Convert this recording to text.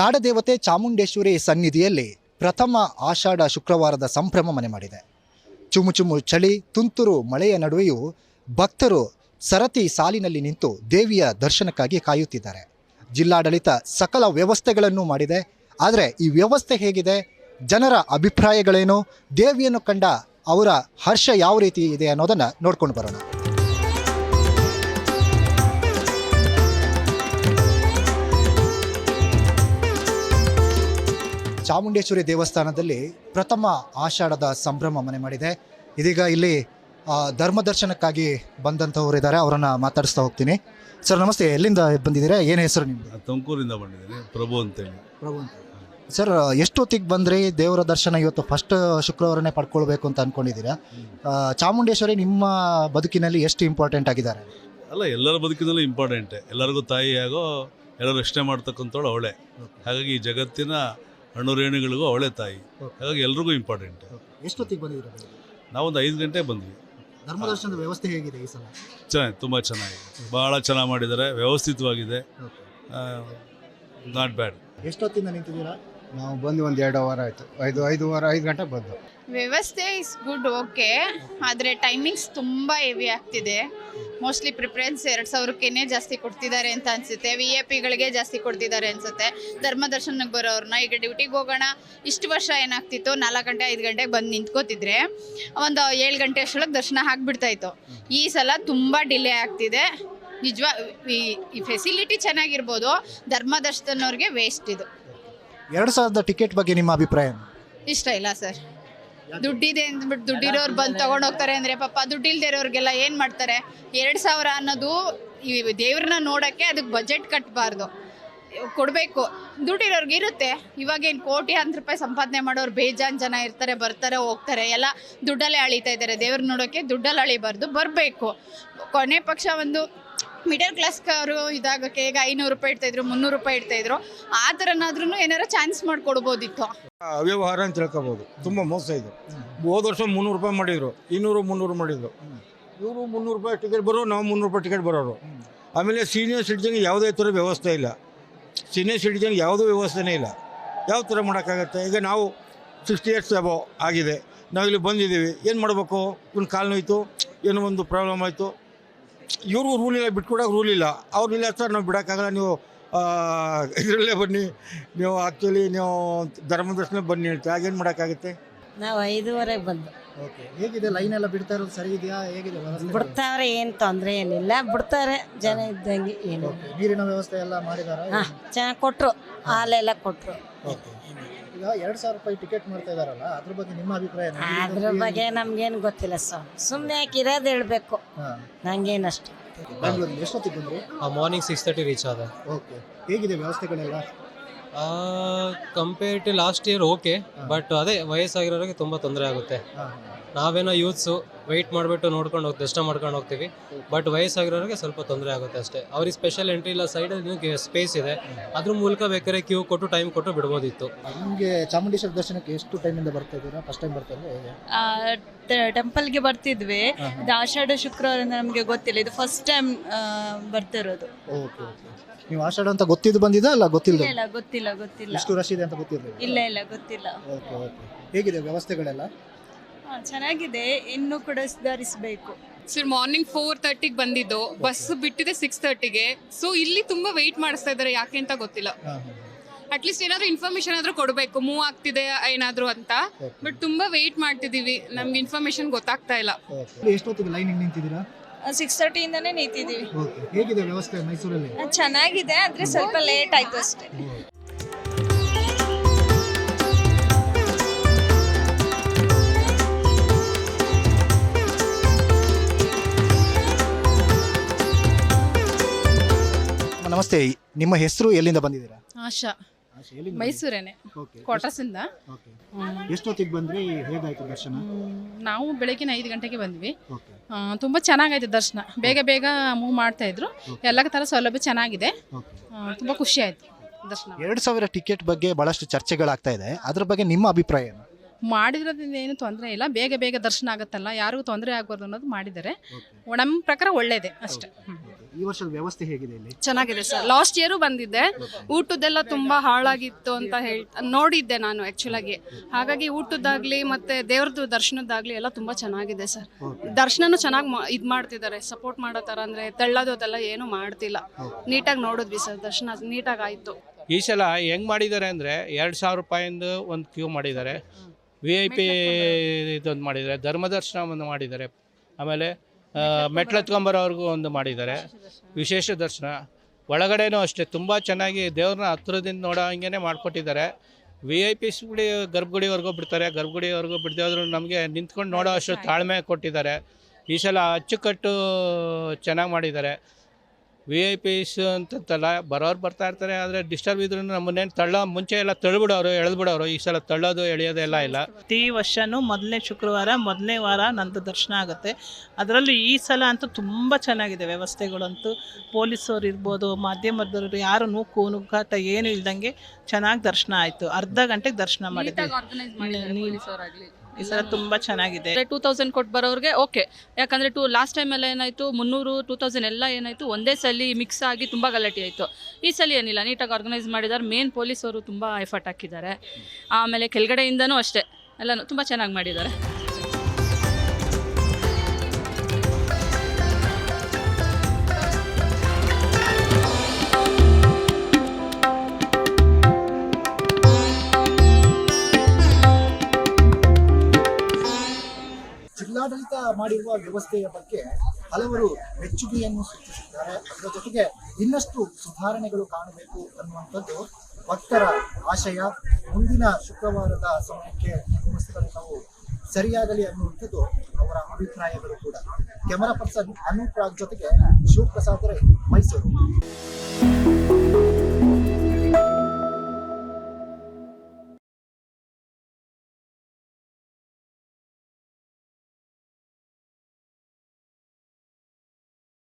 ನಾಡದೇವತೆ ಚಾಮುಂಡೇಶ್ವರಿ ಸನ್ನಿಧಿಯಲ್ಲಿ ಪ್ರಥಮ ಆಷಾಢ ಶುಕ್ರವಾರದ ಸಂಭ್ರಮ ಮನೆ ಮಾಡಿದೆ. ಚುಮು ಚಳಿ, ತುಂತುರು ಮಳೆಯ ನಡುವೆಯೂ ಭಕ್ತರು ಸರತಿ ಸಾಲಿನಲ್ಲಿ ನಿಂತು ದೇವಿಯ ದರ್ಶನಕ್ಕಾಗಿ ಕಾಯುತ್ತಿದ್ದಾರೆ. ಜಿಲ್ಲಾಡಳಿತ ಸಕಲ ವ್ಯವಸ್ಥೆಗಳನ್ನು ಮಾಡಿದೆ. ಆದರೆ ಈ ವ್ಯವಸ್ಥೆ ಹೇಗಿದೆ, ಜನರ ಅಭಿಪ್ರಾಯಗಳೇನು, ದೇವಿಯನ್ನು ಕಂಡ ಅವರ ಹರ್ಷ ಯಾವ ರೀತಿ ಇದೆ ಅನ್ನೋದನ್ನು ನೋಡ್ಕೊಂಡು ಬರೋಣ. ಚಾಮುಂಡೇಶ್ವರಿ ದೇವಸ್ಥಾನದಲ್ಲಿ ಪ್ರಥಮ ಆಷಾಢದ ಸಂಭ್ರಮ ಮನೆ ಮಾಡಿದೆ. ಇದೀಗ ಇಲ್ಲಿ ಧರ್ಮದರ್ಶನಕ್ಕಾಗಿ ಬಂದಂಥವರಿದ್ದಾರೆ, ಅವರನ್ನು ಮಾತಾಡಿಸ್ತಾ ಹೋಗ್ತೀನಿ. ಸರ್ ನಮಸ್ತೆ, ಎಲ್ಲಿಂದ ಬಂದಿದ್ದೀರಾ, ಏನು ಹೆಸರು ನಿಮ್ಮದು? ತುಮಕೂರಿಂದ ಬಂದಿದ್ದೀನಿ, ಪ್ರಭು ಅಂತೇಳಿ. ಪ್ರಭು ಅಂತ. ಸರ್ ಎಷ್ಟೊತ್ತಿಗೆ ಬಂದ್ರಿ? ದೇವರ ದರ್ಶನ ಇವತ್ತು ಫಸ್ಟ್ ಶುಕ್ರವಾರನೇ ಪಡ್ಕೊಳ್ಬೇಕು ಅಂತ ಅಂದ್ಕೊಂಡಿದ್ದೀರಾ. ಚಾಮುಂಡೇಶ್ವರಿ ನಿಮ್ಮ ಬದುಕಿನಲ್ಲಿ ಎಷ್ಟು ಇಂಪಾರ್ಟೆಂಟ್ ಆಗಿದ್ದಾರೆ? ಅಲ್ಲ, ಎಲ್ಲರ ಬದುಕಿನಲ್ಲೂ ಇಂಪಾರ್ಟೆಂಟೇ. ಎಲ್ಲರಿಗೂ ತಾಯಿಯಾಗೋ ಎಲ್ಲರೂ ರಕ್ಷಣೆ ಮಾಡ್ತಕ್ಕಂಥವಳು ಅವಳೆ. ಹಾಗಾಗಿ ಈ ಜಗತ್ತಿನ ಹಣ್ಣು ರೇಣುಗಳಿಗೂ ಅವಳೆ ತಾಯಿ. ಹಾಗಾಗಿ ಎಲ್ರಿಗೂ ಇಂಪಾರ್ಟೆಂಟ್. ಎಷ್ಟೊತ್ತಿಗೆ ಬಂದಿದ್ದೀರಾ? ನಾವೊಂದು 5 ಗಂಟೆಗೆ ಬಂದ್ವಿ. ಧರ್ಮದರ್ಶನದ ವ್ಯವಸ್ಥೆ ಹೇಗಿದೆ ಈ ಸಲ? ಚೆನ್ನಾಗಿ, ತುಂಬ ಚೆನ್ನಾಗಿದೆ, ಭಾಳ ಚೆನ್ನಾಗಿ ಮಾಡಿದ್ದಾರೆ, ವ್ಯವಸ್ಥಿತವಾಗಿದೆ, ನಾಟ್ ಬ್ಯಾಡ್. ಎಷ್ಟೊತ್ತಿಂದ ನಿಂತಿದ್ದೀರಾ? ನಾವು ಬಂದು ಒಂದು 2 ವಾರ ಆಯಿತು. 5 ಗಂಟೆಗೆ ಬಂದು. ವ್ಯವಸ್ಥೆ ಇಸ್ ಗುಡ್, ಓಕೆ. ಆದರೆ ಟೈಮಿಂಗ್ಸ್ ತುಂಬ ಹೆವಿ ಆಗ್ತಿದೆ. ಮೋಸ್ಟ್ಲಿ ಪ್ರಿಫರೆನ್ಸ್ 2000ಕ್ಕೇ ಜಾಸ್ತಿ ಕೊಡ್ತಿದ್ದಾರೆ ಅಂತ ಅನಿಸುತ್ತೆ. VIP ಜಾಸ್ತಿ ಕೊಡ್ತಿದ್ದಾರೆ ಅನಿಸುತ್ತೆ. ಧರ್ಮ ದರ್ಶನಕ್ಕೆ ಬರೋರನ್ನ ಈಗ ಡ್ಯೂಟಿಗೆ ಹೋಗೋಣ, ಇಷ್ಟು ವರ್ಷ ಏನಾಗ್ತಿತ್ತು, 4 ಗಂಟೆ 5 ಗಂಟೆಗೆ ಬಂದು ನಿಂತ್ಕೋತಿದ್ರೆ ಒಂದು 7 ಗಂಟೆ ಅಷ್ಟೊಳಗೆ ದರ್ಶನ ಆಗಿಬಿಡ್ತಾಯಿತ್ತು. ಈ ಸಲ ತುಂಬ ಡಿಲೇ ಆಗ್ತಿದೆ. ನಿಜವಾ ಈ ಫೆಸಿಲಿಟಿ ಚೆನ್ನಾಗಿರ್ಬೋದು, ಧರ್ಮ ದರ್ಶನವ್ರಿಗೆ ವೇಸ್ಟ್ ಇದು. 2000ದ ಟಿಕೆಟ್ ಬಗ್ಗೆ ನಿಮ್ಮ ಅಭಿಪ್ರಾಯ? ಇಷ್ಟ ಇಲ್ಲ ಸರ್. ದುಡ್ಡಿದೆ ಅಂದ್ಬಿಟ್ಟು ದುಡ್ಡಿರೋರು ಬಂದು ತೊಗೊಂಡು ಹೋಗ್ತಾರೆ ಅಂದರೆ ಪಾಪ ದುಡ್ಡಿಲ್ದೇ ಇರೋರಿಗೆಲ್ಲ ಏನು ಮಾಡ್ತಾರೆ? 2000 ಅನ್ನೋದು ಈ ದೇವ್ರನ್ನ ನೋಡೋಕ್ಕೆ ಅದಕ್ಕೆ ಬಜೆಟ್ ಕಟ್ಟಬಾರ್ದು, ಕೊಡಬೇಕು. ದುಡ್ಡಿರೋರ್ಗೆ ಇರುತ್ತೆ. ಇವಾಗೇನು ಕೋಟ್ಯಾಂತರ ರೂಪಾಯಿ ಸಂಪಾದನೆ ಮಾಡೋರು ಬೇಜಾನ್ ಜನ ಇರ್ತಾರೆ, ಬರ್ತಾರೆ ಹೋಗ್ತಾರೆ, ಎಲ್ಲ ದುಡ್ಡಲ್ಲೇ ಅಳಿತಾ ಇದ್ದಾರೆ. ದೇವ್ರನ್ನ ನೋಡೋಕ್ಕೆ ದುಡ್ಡಲ್ಲಿ ಅಳಿಬಾರ್ದು, ಬರಬೇಕು. ಕೊನೆ ಪಕ್ಷ ಒಂದು ಮಿಡಲ್ ಕ್ಲಾಸ್ಕವರು ಇದಾಗೋಕ್ಕೆ ಈಗ 500 ರೂಪಾಯಿ ಇಡ್ತಾಯಿದ್ರು, 300 ರೂಪಾಯಿ ಇಡ್ತಾಯಿದ್ರು. ಆ ಥರನಾದ್ರೂ ಏನಾರು ಚಾನ್ಸ್ ಮಾಡಿಕೊಡ್ಬೋದಿತ್ತು. ಅವ್ಯವಹಾರ ಅಂತ ತಿಳ್ಕೊಬೋದು. ತುಂಬ ಮೋಸ ಇದು. ಹೋದ ವರ್ಷ 300 ರೂಪಾಯಿ ಮಾಡಿದರು, 200-300 ಮಾಡಿದರು. ಇವರು 300 ರೂಪಾಯಿ ಟಿಕೆಟ್ ಬರೋರು, ನಾವು 300 ರೂಪಾಯಿ ಟಿಕೆಟ್ ಬರೋರು. ಆಮೇಲೆ ಸೀನಿಯರ್ ಸಿಟಿಜನ್ಗೆ ಯಾವುದೇ ಥರ ವ್ಯವಸ್ಥೆ ಇಲ್ಲ. ಸೀನಿಯರ್ ಸಿಟಿಜನ್ಗೆ ಯಾವುದೂ ವ್ಯವಸ್ಥೆನೇ ಇಲ್ಲ. ಯಾವ ಥರ ಮಾಡೋಕ್ಕಾಗತ್ತೆ? ಈಗ ನಾವು 60 ಇಯರ್ಸ್ ಅಬೋ ಆಗಿದೆ, ನಾವಿಲ್ಲಿ ಬಂದಿದ್ದೀವಿ, ಏನು ಮಾಡಬೇಕು? ಒಂದು ಕಾಲು ನೋಯ್ತು, ಏನೋ ಒಂದು ಪ್ರಾಬ್ಲಮ್ ಆಯಿತು, ಇವ್ರಿಗೂ ರೂಲ್ ಇಲ್ಲ, ಬಿಟ್ಕೊಡೋಕೆ ರೂಲ್ ಇಲ್ಲ. ಅವ್ರಿಲ್ಲ ಸರ್, ನಾವು ಬಿಡೋಕ್ಕಾಗಲ್ಲ, ನೀವು ಇದರಲ್ಲೇ ಬನ್ನಿ, ನೀವು ಆ್ಯಕ್ಚುಲಿ ನೀವು ಧರ್ಮದರ್ಶನ ಬನ್ನಿ ಹೇಳ್ತೀವಿ. ಆಗೇನು ಮಾಡೋಕ್ಕಾಗುತ್ತೆ? ನಾವು 5:15 ಬಂದು. ಓಕೆ, ಹೇಗಿದೆ ಲೈನ್ ಎಲ್ಲ ಬಿಡ್ತಾ ಇರೋದು ಸರಿ ಇದೆಯಾ? ಹೇಗಿದೆ ಬಿಡ್ತಾವ್ರೆ, ಏನು ತೊಂದರೆ ಏನಿಲ್ಲ, ಬಿಡ್ತಾರೆ ಜನ ಇದ್ದಂಗೆ. ಏನು ನೀರಿನ ವ್ಯವಸ್ಥೆ ಎಲ್ಲ ಮಾಡಿದಾರ? ಹಾಂ, ಚೆನ್ನಾಗಿ ಕೊಟ್ಟರು, ಹಾಲೆಲ್ಲ ಕೊಟ್ಟರು. ಈಗ 2000 ರೂಪಾಯಿ ಟಿಕೆಟ್ ಮಾಡ್ತಾ ಇದಾರಲ್ಲ, ಅದ್ರ ಬಗ್ಗೆ ನಿಮ್ಮ ಅಭಿಪ್ರಾಯ? ಅದ್ರ ಬಗ್ಗೆ ನಮ್ಗೇನು ಗೊತ್ತಿಲ್ಲ ಸರ್, ಸುಮ್ಮನೆ ಯಾಕಿರೋದು ಹೇಳ್ಬೇಕು. ನಂಗೇನಷ್ಟು. ಎಷ್ಟೊತ್ತಿಗೆ ಬಂದ್ರಿ? ಮಾರ್ನಿಂಗ್ 6:30 ರೀಚ್ ಆದ. ಓಕೆ, ಹೇಗಿದೆ ವ್ಯವಸ್ಥೆಗಳೆಲ್ಲ? Compare to last year okay, but ಅದೇ ವಯಸ್ಸಾಗಿರೋರಿಗೆ ತುಂಬ ತೊಂದರೆ ಆಗುತ್ತೆ. ನಾವೇನೋ ಯೂತ್ಸು ವೆಯ್ಟ್ ಮಾಡಿಬಿಟ್ಟು ನೋಡ್ಕೊಂಡು ದರ್ಶನ ಮಾಡ್ಕೊಂಡು ಹೋಗ್ತೀವಿ, ಬಟ್ ವಯಸ್ಸಾಗಿರೋರಿಗೆ ಸ್ವಲ್ಪ ತೊಂದರೆ ಆಗುತ್ತೆ ಅಷ್ಟೇ. ಅವ್ರಿಗೆ ಸ್ಪೆಷಲ್ ಎಂಟ್ರಿ ಇಲ್ಲ, ಸೈಡಲ್ಲಿ ಸ್ಪೇಸ್ ಇದೆ, ಅದ್ರ ಮೂಲಕ ಬೇಕಾದ್ರೆ ಕ್ಯೂ ಕೊಟ್ಟು ಟೈಮ್ ಕೊಟ್ಟು ಬಿಡ್ಬೋದಿತ್ತು. ನಿಮಗೆ ಚಾಮುಂಡೇಶ್ವರಿ ದರ್ಶನಕ್ಕೆ ಎಷ್ಟು ಟೈಮಿಂದ ಬರ್ತಾ ಇದ್ದೀರಾ? ಫಸ್ಟ್ ಟೈಮ್ ಬರ್ತಾ ಇದ್ದೀರಾ? ಟೆಂಪಲ್ಗೆ ಬರ್ತಿದ್ವಿ. ಇದು ಆಷಾಢ ಶುಕ್ರವಾರ ನಮಗೆ ಗೊತ್ತಿಲ್ಲ, ಇದು ಫಸ್ಟ್ ಟೈಮ್ ಬರ್ತಿರೋದು. Okay okay. ನೀವು ಆಷಾಢ ಅಂತ ಗೊತ್ತಿದ್ದು ಬಂದಿದ್ದಾ ಅಲ್ಲ ಗೊತ್ತಿಲ್ಲ? ಇಲ್ಲ, ಗೊತ್ತಿಲ್ಲ. ಎಷ್ಟು ರಶ್ ಇದೆ ಅಂತ ಗೊತ್ತಿರಲಿಲ್ಲ? ಇಲ್ಲ, ಗೊತ್ತಿಲ್ಲ. Okay okay. ಹೇಗಿದೆ ವ್ಯವಸ್ಥೆಗಳೆಲ್ಲ? ಚೆನ್ನಾಗಿದೆ, ಇನ್ನೂ ಕೂಡ ಸುಧಾರಿಸಬೇಕು. ಸರ್ ಮಾರ್ನಿಂಗ್ 4:30ಗೆ ಬಂದಿದ್ದು, ಬಸ್ ಬಿಟ್ಟಿದೆ 6:30ಗೆ. ಸೊ ಇಲ್ಲಿ ತುಂಬಾ ವೆಯ್ಟ್ ಮಾಡಿಸ್ತಾ ಇದ್ದಾರೆ, ಯಾಕೆ ಅಂತ ಗೊತ್ತಿಲ್ಲ. ಅಟ್ಲೀಸ್ಟ್ ಏನಾದರೂ ಇನ್ಫಾರ್ಮೇಶನ್ ಆದರೂ ಕೊಡಬೇಕು, ಮೂವ್ ಆಗ್ತಿದೆ ಏನಾದರೂ ಅಂತ. ಬಟ್ ತುಂಬಾ ವೆಯ್ಟ್ ಮಾಡ್ತಿದ್ದೀವಿ, ನಮ್ಗೆ ಇನ್ಫಾರ್ಮೇಶನ್ ಗೊತ್ತಾಗ್ತಾ ಇಲ್ಲ. ಎಷ್ಟೊತ್ತಿಗೆ ಲೈನಿಗೆ ನಿಂತಿದ್ದೀರಾ? 6:30ಇಂದನೇ ನಿಂತಿದ್ದೀವಿ. ಹೇಗಿದೆ ವ್ಯವಸ್ಥೆ ಮೈಸೂರಲ್ಲಿ? ಚೆನ್ನಾಗಿದೆ, ಆದರೆ ಸ್ವಲ್ಪ ಲೇಟ್ ಆಯಿತು ಅಷ್ಟೇ. ನಮಸ್ತೆ, ನಿಮ್ಮ ಹೆಸರು, ಎಲ್ಲಿಂದ ಬಂದಿದ್ದೀರಾ? ಆಶಾ, ಮೈಸೂರೇನೆ, ಕ್ವಾರ್ಟರ್ಸಿಂದ. ಎಷ್ಟೊತ್ತಿಗೆ ಬಂದ್ರಿ? ಹೇಗಾಯ್ತು ದರ್ಶನ? ನಾವು ಬೆಳಗಿನ 5 ಗಂಟೆಗೆ ಬಂದ್ವಿ. ತುಂಬ ಚೆನ್ನಾಗೈತೆ ದರ್ಶನ, ಬೇಗ ಮೂವ್ ಮಾಡ್ತಾ ಇದ್ರು. ಎಲ್ಲ ಥರ ಸೌಲಭ್ಯ ಚೆನ್ನಾಗಿದೆ, ತುಂಬ ಖುಷಿ ಆಯಿತು ದರ್ಶನ. 2000 ಟಿಕೆಟ್ ಬಗ್ಗೆ ಬಹಳಷ್ಟು ಚರ್ಚೆಗಳಾಗ್ತಾ ಇದೆ, ಅದ್ರ ಬಗ್ಗೆ ನಿಮ್ಮ ಅಭಿಪ್ರಾಯ ಏನು? ಮಾಡಿದ್ರಿಂದ ಏನು ತೊಂದರೆ ಇಲ್ಲ, ಬೇಗ ದರ್ಶನ ಆಗುತ್ತಲ್ಲ, ಯಾರಿಗೂ ತೊಂದರೆ ಆಗಬಾರ್ದು ಅನ್ನೋದು ಮಾಡಿದ್ದಾರೆ. ನಮ್ಮ ಪ್ರಕಾರ ಒಳ್ಳೇದೇ ಅಷ್ಟೇ. ಈ ವರ್ಷದ ವ್ಯವಸ್ಥೆ ಹೇಗಿದೆ ಇಲ್ಲಿ? ಚೆನ್ನಾಗಿದೆ ಸರ್. ಲಾಸ್ಟ್ ಇಯರು ಬಂದಿದ್ದೆ, ಊಟದ್ದೆಲ್ಲ ತುಂಬಾ ಹಾಳಾಗಿತ್ತು ಅಂತ ನೋಡಿದ್ದೆ ನಾನು ಆಕ್ಚುಲಾಗಿ. ಹಾಗಾಗಿ ಊಟದ್ದಾಗ್ಲಿ ಮತ್ತೆ ದೇವ್ರದ್ದು ದರ್ಶನದ್ದಾಗ್ಲಿ ಎಲ್ಲ ತುಂಬಾ ಚೆನ್ನಾಗಿದೆ ಸರ್. ದರ್ಶನನು ಚೆನ್ನಾಗಿ ಇದ್ ಮಾಡ್ತಿದ್ದಾರೆ, ಸಪೋರ್ಟ್ ಮಾಡೋ ತರ. ಅಂದ್ರೆ ತಳ್ಳೋದೆಲ್ಲ ಏನು ಮಾಡ್ತಿಲ್ಲ, ನೀಟಾಗಿ ನೋಡಿದ್ವಿ ಸರ್. ದರ್ಶನ ನೀಟಾಗಿ ಆಯ್ತು. ಈ ಸಲ ಹೆಂಗ್ ಮಾಡಿದ್ದಾರೆ ಅಂದರೆ 2,000 ರೂಪಾಯಿಂದ ಒಂದು ಕ್ಯೂ ಮಾಡಿದ್ದಾರೆ, VIP ಇದೊಂದು ಮಾಡಿದ್ದಾರೆ, ಧರ್ಮದರ್ಶನ ಒಂದು ಮಾಡಿದ್ದಾರೆ, ಆಮೇಲೆ ಮೆಟ್ಲೆತ್ಕೊಂಬರೋರ್ಗೂ ಒಂದು ಮಾಡಿದ್ದಾರೆ, ವಿಶೇಷ ದರ್ಶನ. ಒಳಗಡೆನೂ ಅಷ್ಟೇ ತುಂಬ ಚೆನ್ನಾಗಿ ದೇವ್ರನ್ನ ಹತ್ರದಿಂದ ನೋಡೋ ಹಂಗೆ ಮಾಡಿಕೊಟ್ಟಿದ್ದಾರೆ. VIPಸ್ಗಳು ಗರ್ಭಗುಡಿವರೆಗೂ ಬಿಡ್ತಾರೆ, ಗರ್ಭಗುಡಿವರೆಗೂ ಬಿಡದೆ ಹೋದ್ರು ನಮಗೆ ನಿಂತ್ಕೊಂಡು ನೋಡೋ ಅಷ್ಟು ತಾಳ್ಮೆ ಕೊಟ್ಟಿದ್ದಾರೆ. ಈ ಸಲ ಅಚ್ಚುಕಟ್ಟು ಚೆನ್ನಾಗಿ ಮಾಡಿದ್ದಾರೆ. VIPs ಅಂತಲ್ಲ, ಬರೋರು ಬರ್ತಾ ಇರ್ತಾರೆ, ಆದರೆ ಡಿಸ್ಟರ್ಬ್ ಇದ್ರೂ ನಮ್ಮನ್ನೇನು ಮುಂಚೆ ಎಲ್ಲ ತಳ್ಳಿಬಿಡೋರು ಎಳೆದ್ಬಿಡೋರು. ಈ ಸಲ ತಳ್ಳೋದು ಎಳೆಯೋದೆಲ್ಲ ಇಲ್ಲ. ಪ್ರತಿ ವರ್ಷವೂ ಮೊದಲನೇ ಶುಕ್ರವಾರ ಮೊದಲನೇ ವಾರ ನಂದು ದರ್ಶನ ಆಗುತ್ತೆ. ಅದರಲ್ಲೂ ಈ ಸಲ ಅಂತೂ ತುಂಬ ಚೆನ್ನಾಗಿದೆ ವ್ಯವಸ್ಥೆಗಳಂತೂ. ಪೊಲೀಸವ್ರು ಇರ್ಬೋದು, ಮಾಧ್ಯಮದವರು, ಯಾರು ನುಗ್ಗಾಟ ಏನು ಇಲ್ದಂಗೆ ಚೆನ್ನಾಗಿ ದರ್ಶನ ಆಯಿತು. ಅರ್ಧ ಗಂಟೆಗೆ ದರ್ಶನ ಮಾಡಿದ್ವಿ. ಈ ಸಲ ತುಂಬ ಚೆನ್ನಾಗಿದೆ. 2000 ಕೊಟ್ಟು ಬರೋರಿಗೆ ಓಕೆ, ಯಾಕಂದರೆ ಲಾಸ್ಟ್ ಟೈಮೆಲ್ಲ ಏನಾಯಿತು 300, 2000 ಎಲ್ಲ ಏನಾಯಿತು ಒಂದೇ ಸಲ ಮಿಕ್ಸ್ ಆಗಿ ತುಂಬ ಗಲಾಟೆ ಆಯಿತು. ಈ ಸಲ ಏನಿಲ್ಲ, ನೀಟಾಗಿ ಆರ್ಗನೈಸ್ ಮಾಡಿದ್ದಾರೆ. ಮೇನ್ ಪೊಲೀಸವರು ತುಂಬ ಎಫರ್ಟ್ ಹಾಕಿದ್ದಾರೆ. ಆಮೇಲೆ ಕೆಳಗಡೆಯಿಂದನೂ ಅಷ್ಟೇ ಎಲ್ಲನೂ ತುಂಬ ಚೆನ್ನಾಗಿ ಮಾಡಿದ್ದಾರೆ. ಜಿಲ್ಲಾಡಳಿತ ಮಾಡಿರುವ ವ್ಯವಸ್ಥೆಯ ಬಗ್ಗೆ ಹಲವರು ಮೆಚ್ಚುಗೆಯನ್ನು ಸೂಚಿಸಿದ್ದಾರೆ. ಅದರ ಜೊತೆಗೆ ಇನ್ನಷ್ಟು ಸುಧಾರಣೆಗಳು ಕಾಣಬೇಕು ಅನ್ನುವಂಥದ್ದು ಭಕ್ತರ ಆಶಯ. ಮುಂದಿನ ಶುಕ್ರವಾರದ ಸಮಯಕ್ಕೆ ವ್ಯವಸ್ಥೆಗಳೆಲ್ಲವೂ ಸರಿಯಾಗಲಿ ಅನ್ನುವಂಥದ್ದು ಅವರ ಅಭಿಪ್ರಾಯಗಳು ಕೂಡ. ಕ್ಯಾಮರಾ ಪರ್ಸನ್ ಅನೂಪ್ ರಾಜ್ ಜೊತೆಗೆ ಶಿವಪ್ರಸಾದ್ ರೈ, ಮೈಸೂರು.